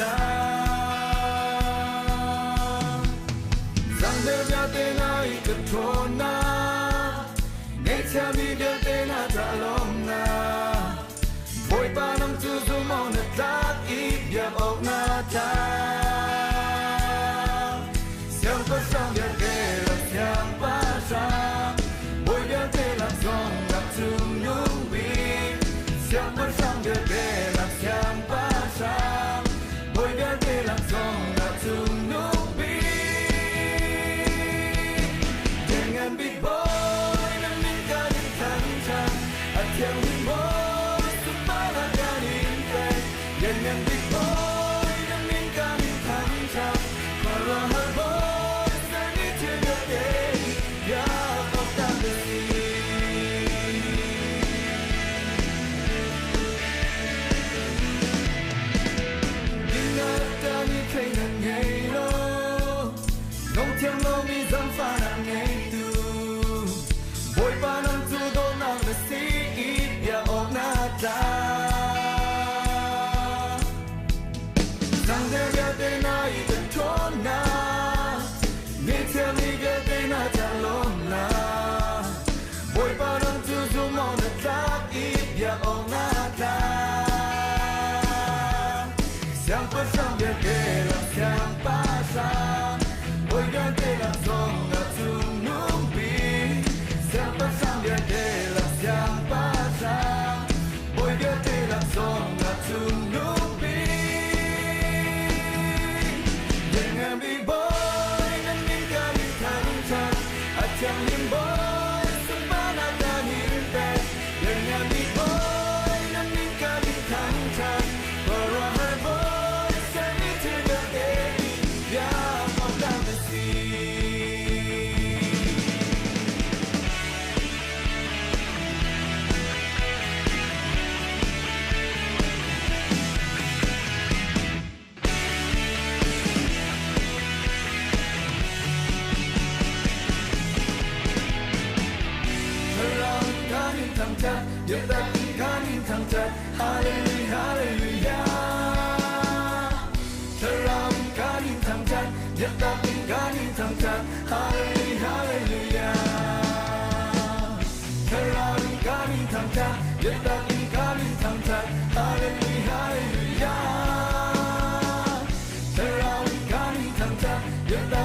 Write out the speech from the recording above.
ta rằng đời nhà tên ai cực thôn na ngày cha mi đời tên na trả lòng na vội ba năm chưa dù mong nợ ta ít việc ốc na ta xem có sang việc kể là xem ba sa vội việc tên là dòng gặp chung nhung bi xem có sang việc kể là xem ba sa vội việc tên là dòng gặp chung nhung bi dengan big boy dan minta ditantang hati yang boy supaya kan dengan big boy dan minta ditantang kalau hal boy seni terjadi ya kau tak beri ingat tadi kena ngelo nong tiang lo mi zam fa na ngelo boy pa nang tu do nang na si ya ok na ta sang de ya de na I de thon na ni tell me ya de na ta lom na boy pa nang tu do mong na ta ya ok na ta sang pa sang ya de la sang pa sa boy ya de la song na tu nung bi sang pa sang ya de la sang pa sa boy ya de la song na tu nung bi dengan big boy dan minta ditantang acang lim boy sempana dan intai dengan big boy dan minta ditantang perahal boy seni terjadi ya kau tak mesti terang kanin tangcat yetak kanin tangcat haleluya haleluya terang kanin tangcat yetak kanin tangcat haleluya haleluya terang kanin tangcat yetak kanin tangcat haleluya haleluya terang kanin tangcat yetak